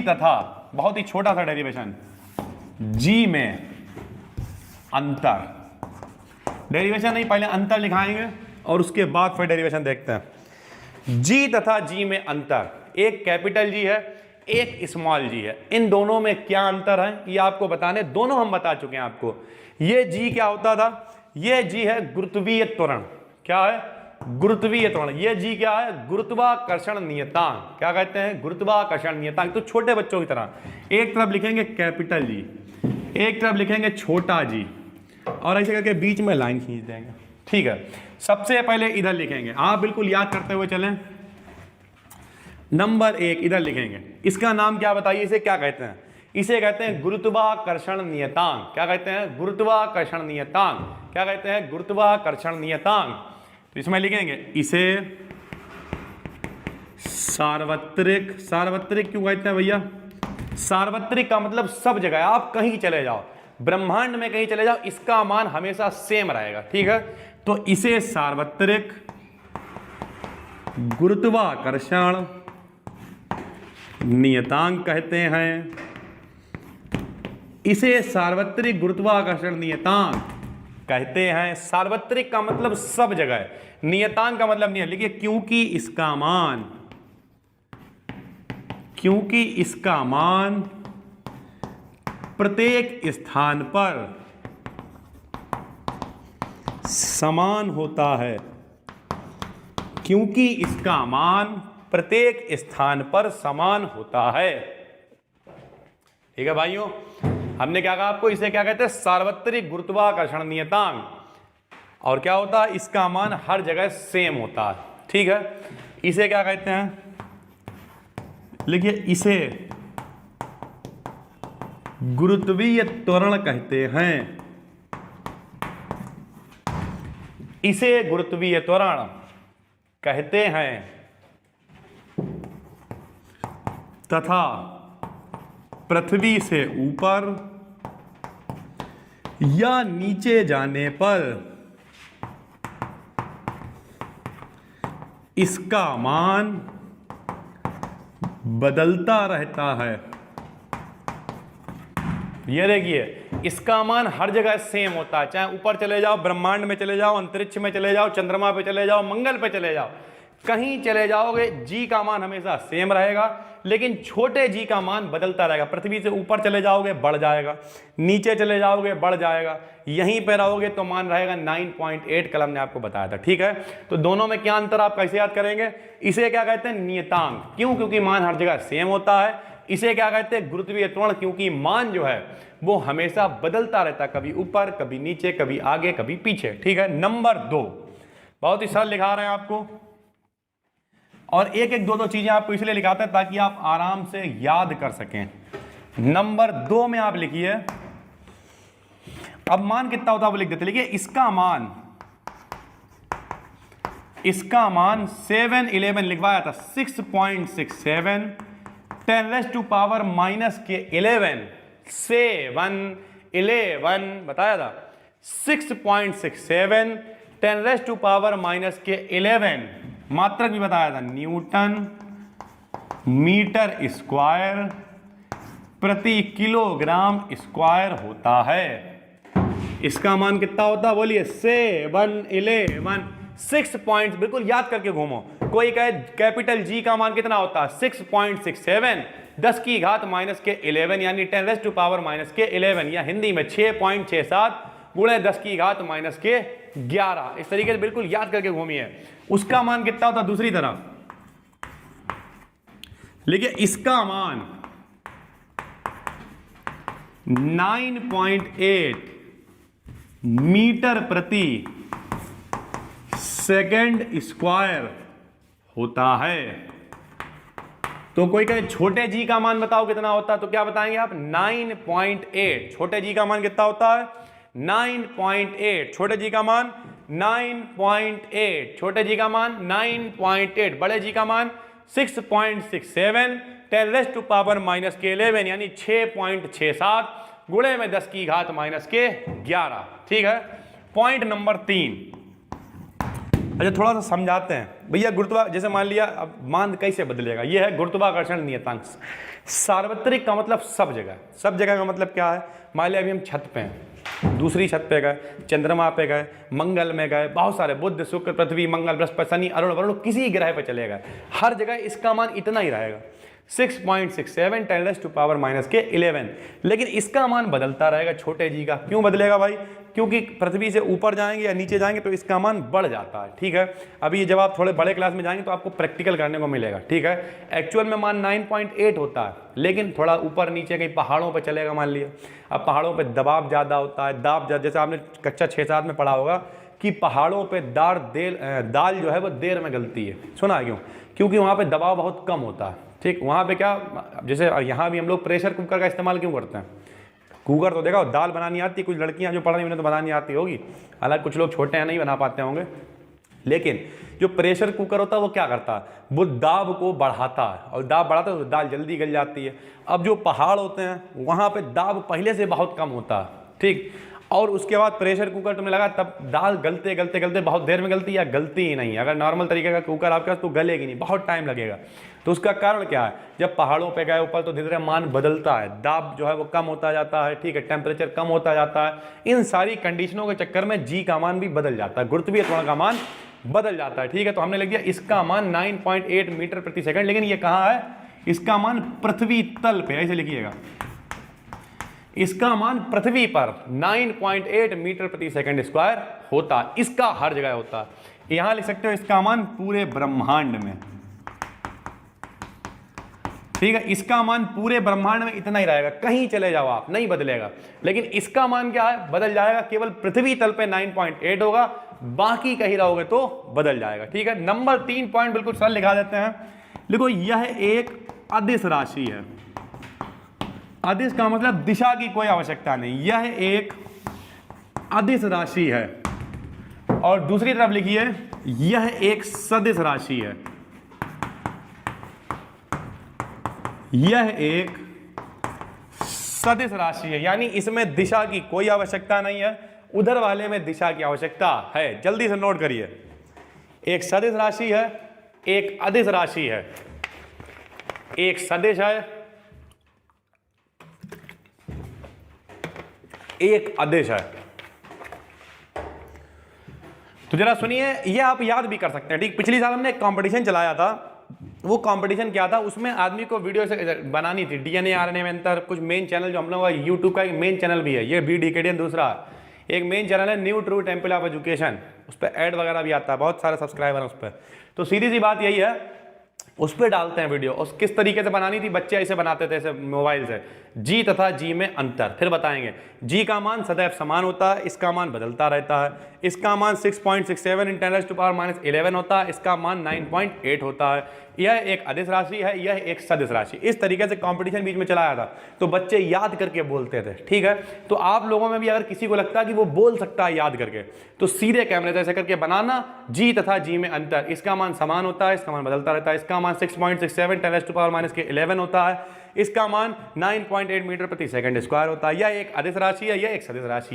तथा, बहुत ही छोटा सा डेरिवेशन, जी में अंतर। डेरिवेशन नहीं, पहले अंतर लिखाएंगे और उसके बाद फिर डेरिवेशन देखते हैं। जी तथा जी में अंतर, एक कैपिटल जी है, एक स्मॉल जी है, इन दोनों में क्या अंतर है ये आपको बताने, दोनों हम बता चुके हैं आपको। ये जी क्या होता था, ये जी है गुरुत्वीय त्वरण। क्या है? गुरुत्वीय त्वरण। ये जी क्या है? गुरुत्वाकर्षण नियतांक। क्या कहते हैं? गुरुत्वाकर्षण नियतांक। तो छोटे बच्चों की तरह एक तरफ लिखेंगे कैपिटल जी, एक तरफ लिखेंगे छोटा जी, और ऐसे करके बीच में लाइन खींच देंगे। ठीक है, सबसे पहले इधर लिखेंगे, आप बिल्कुल याद करते हुए चलें। नंबर 1 इधर लिखेंगे, इसका नाम क्या बताइए, इसे क्या कहते हैं? इसे कहते हैं गुरुत्वाकर्षण नियतांक। क्या कहते हैं? गुरुत्वाकर्षण नियतांक। क्या कहते हैं? गुरुत्वाकर्षण नियतांक। तो इसमें लिखेंगे इसे सार्वत्रिक। सार्वत्रिक क्यों कहते हैं भैया? सार्वत्रिक का मतलब सब जगह, आप कहीं चले जाओ, ब्रह्मांड में कहीं चले जाओ, इसका मान हमेशा सेम रहेगा। ठीक है, तो इसे सार्वत्रिक गुरुत्वाकर्षण नियतांक कहते हैं। इसे सार्वत्रिक गुरुत्वाकर्षण नियतांक कहते हैं। सार्वत्रिक का मतलब सब जगह, नियतांक का मतलब नहीं है, लिखिए क्योंकि इसका मान प्रत्येक स्थान पर समान होता है। क्योंकि इसका मान प्रत्येक स्थान पर समान होता है। ठीक है भाइयों, हमने क्या कहा आपको, इसे क्या कहते हैं? सार्वत्रिक गुरुत्वाकर्षण नियतांक। और क्या होता है? इसका मान हर जगह सेम होता है। ठीक है, इसे क्या कहते हैं? लिखिए इसे गुरुत्वीय त्वरण कहते हैं। इसे गुरुत्वीय त्वरण कहते हैं तथा पृथ्वी से ऊपर या नीचे जाने पर इसका मान बदलता रहता है। ये देखिए, इसका मान हर जगह सेम होता है, चाहे ऊपर चले जाओ, ब्रह्मांड में चले जाओ, अंतरिक्ष में चले जाओ, चंद्रमा पे चले जाओ, मंगल पे चले जाओ, कहीं चले जाओगे जी का मान हमेशा सेम रहेगा, लेकिन छोटे जी का मान बदलता रहेगा। पृथ्वी से ऊपर चले जाओगे बढ़ जाएगा, नीचे चले जाओगे बढ़ जाएगा, यहीं पे रहोगे तो मान रहेगा 9.8, कल हमने आपको बताया था। ठीक है, तो दोनों में क्या अंतर आप कैसे याद करेंगे? इसे क्या कहते हैं? नियतांक। क्यों? क्योंकि मान हर जगह सेम होता है। इसे क्या कहते हैं? गुरुत्वीय त्वरण, क्योंकि मान जो है वो हमेशा बदलता रहता है, कभी ऊपर, कभी नीचे, कभी आगे, कभी पीछे। ठीक है, नंबर 2 बहुत ही सरल लिखा रहे हैं आपको, और एक एक दो चीजें आपको इसलिए लिखाते हैं ताकि आप आराम से याद कर सकें। नंबर 2 में आप लिखिए, अब मान कितना होता है वो लिख देते। लिखिए इसका मान 711 लिखवाया था, 6.67 10⁻⁻11 711 बताया था, 6.67 10⁻⁻11 मात्रक भी बताया था, न्यूटन मीटर स्क्वायर प्रति किलोग्राम स्क्वायर होता है। इसका मान कितना होता है बोलिए? 711 6 पॉइंट, बिल्कुल याद करके घूमो। कोई कहे कैपिटल जी का मान कितना होता है? 6.67 10⁻⁻11 यानी 10⁻⁻11, या हिंदी में 6.67 गुणे 10⁻⁻11। इस तरीके से बिल्कुल याद करके घूमिए। उसका मान कितना होता है दूसरी तरफ? लिखिए इसका मान 9.8 मीटर प्रति सेकंड स्क्वायर होता है। तो कोई कहे छोटे जी का मान बताओ कितना होता है, तो क्या बताएंगे आप? 9.8। छोटे जी का मान कितना होता है? 9.8। छोटे जी का मान 9.8। छोटे जी का मान 9.8। बड़े जी का मान 6.67 10⁻⁻11 यानी 6.67 गुणे में 10⁻⁻11। ठीक है, पॉइंट नंबर 3। अच्छा थोड़ा सा समझाते हैं, भैया जैसे मान लिया, अब मान कैसे बदलेगा, ये है गुरुत्वाकर्षण नियतांक। सार्वत्रिक का मतलब सब जगह, सब जगह का मतलब क्या है, मान लिया अभी हम छत पे हैं, दूसरी छत पे गए, चंद्रमा पे गए, मंगल में गए, बहुत सारे, बुध शुक्र पृथ्वी मंगल बृहस्पति शनि अरुण वरुण, किसी ग्रह पे चले गए, हर जगह इसका मान इतना ही रहेगा 6.67 10⁻⁻11। लेकिन इसका मान बदलता रहेगा छोटे जी का। क्यों बदलेगा भाई? क्योंकि पृथ्वी से ऊपर जाएंगे या नीचे जाएंगे तो इसका मान बढ़ जाता है। ठीक है, अभी जब आप थोड़े बड़े क्लास में जाएंगे तो आपको प्रैक्टिकल करने को मिलेगा। ठीक है, एक्चुअल में मान 9.8 होता है, लेकिन थोड़ा ऊपर नीचे कहीं पहाड़ों पर चलेगा मान लिया। अब पहाड़ों पर दबाव ज़्यादा होता है, जैसे आपने कक्षा 6-7 में पढ़ा होगा कि पहाड़ों पे दाल जो है वो देर में गलती है। सुना क्यों? क्योंकि वहाँ पे दबाव बहुत कम होता है। ठीक, वहाँ पे क्या, जैसे यहाँ भी हम लोग प्रेशर कुकर का इस्तेमाल क्यों करते हैं? कुकर तो देखो, दाल बनानी आती है, कुछ लड़कियाँ जो पढ़ रही उन्हें तो बनानी आती होगी, हालांकि कुछ लोग छोटे हैं नहीं बना पाते होंगे। लेकिन जो प्रेशर कुकर होता है वो क्या करता है, वो दाब को बढ़ाता है, और दाब बढ़ाता है तो दाल जल्दी गल जाती है। अब जो पहाड़ होते हैं वहाँ पे दाब पहले से बहुत कम होता है। ठीक, और उसके बाद प्रेशर कुकर तुमने लगा, तब दाल गलते गलते गलते बहुत देर में गलती या गलती ही नहीं। अगर नॉर्मल तरीके का कुकर आपके पास तो गलेगी नहीं, बहुत टाइम लगेगा। तो उसका कारण क्या है, जब पहाड़ों पे गए ऊपर तो धीरे धीरे मान बदलता है, दाब जो है वो कम होता जाता है। ठीक है, टेम्परेचर कम होता जाता है। इन सारी कंडीशनों के चक्कर में जी का मान भी बदल जाता है, गुरुत्वीय त्वरण का मान बदल जाता है। ठीक है, तो हमने लिख दिया इसका मान 9.8 मीटर प्रति सेकंड। लेकिन ये कहाँ है, इसका मान पृथ्वी तल पे, ऐसे लिखिएगा, इसका मान पृथ्वी पर 9.8 मीटर प्रति सेकंड स्क्वायर होता है। इसका हर जगह होता है। यहां लिख सकते हो इसका मान पूरे ब्रह्मांड में। ठीक है, इसका मान पूरे ब्रह्मांड में इतना ही रहेगा, कहीं चले जाओ आप नहीं बदलेगा। लेकिन इसका मान क्या है, बदल जाएगा। केवल पृथ्वी तल पे 9.8 होगा, बाकी कहीं रहोगे तो बदल जाएगा। ठीक है, नंबर 3 पॉइंट बिल्कुल सरल लिखा देते हैं। देखो, यह एक अदिश राशि है। अदिश का मतलब दिशा की कोई आवश्यकता नहीं, यह एक अदिश राशि है। और दूसरी तरफ लिखिए, यह एक सदिश राशि है। यह एक सदिश राशि है, यानी इसमें दिशा की कोई आवश्यकता नहीं है, उधर वाले में दिशा की आवश्यकता है। जल्दी से नोट करिए, एक सदिश राशि है, एक अदिश राशि है। एक सदिश है, एक अदिश है। तो जरा सुनिए, ये आप याद भी कर सकते हैं। ठीक, पिछली साल हमने एक कंपटीशन चलाया था। वो कंपटीशन क्या था, उसमें आदमी को वीडियो से बनानी थी, डीएनए आरएनए में अंतर, कुछ मेन चैनल जो हम लोग का यूट्यूब का एक मेन चैनल भी है, ये बी डीकेडियन दूसरा एक मेन चैनल है, new true temple of education, उस पर ऐड वगैरह भी आता है, बहुत सारे सब्सक्राइबर हैं उस पर। तो सीधी सी बात यही है, उस पर डालते हैं वीडियो। और किस तरीके से बनानी थी, बच्चे ऐसे बनाते थे ऐसे मोबाइल से, जी तथा जी में अंतर, फिर बताएंगे। जी का मान सदैव समान होता है, इसका मान बदलता रहता है। इसका मान 6.67 × 10⁻11 होता है, इसका मान 9.8 होता है। यह एक अदिश राशि है, यह एक सदिश राशि। इस तरीके से कंपटीशन बीच में चलाया था, तो बच्चे याद करके बोलते थे। ठीक है, तो आप लोगों में भी अगर किसी को लगता है कि वो बोल सकता है याद करके, तो सीधे कैमरे से ऐसे करके बनाना, जी तथा जी में अंतर, इसका मान समान होता है, इसका मान बदलता रहता है। इसका मान 6.67 × 10⁻11 होता है, इसका मान 9.8 मीटर प्रति सेकंड स्क्वायर होता है। यह एक अदिश राशि है, यह एक सदिश राशि है।